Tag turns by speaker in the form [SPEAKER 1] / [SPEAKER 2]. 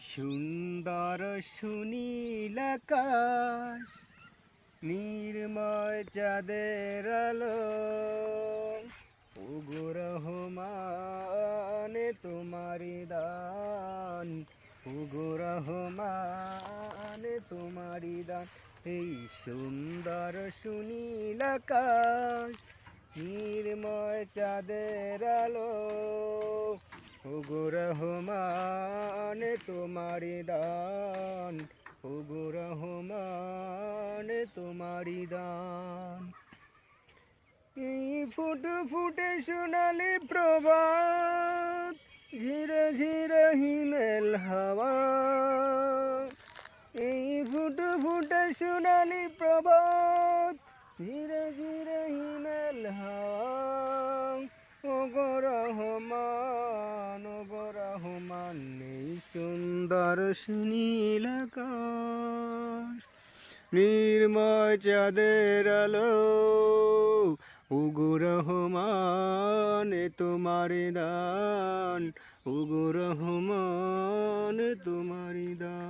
[SPEAKER 1] সুন্দর সুনীল আকাশ, নির্ময় চাঁদের আলো, ওগো রহমান তোমারি দান, ওগো রহমান তোমারি দান। এই সুন্দর সুনীল আকাশ, নির্ময় চাঁদের আলো, ওগো রহমান তোমারি দান, ওগো রহমান তোমারি দান। এই ফুটে ফুটে সোনালি প্রভাত, ঝিরে ঝিরে হিমেল হাওয়া। এই ফুটে ফুটে সোনালি প্রভাত, ঝিরে ঝিরে হিমেল হাওয়া। ওগো রহমান, ওগো রহমান, এই সুন্দর সুনীল আকাশ, নির্ময় চাঁদের আলো, ওগো রহমান তোমারি দান, ওগো রহমান তোমারি দান।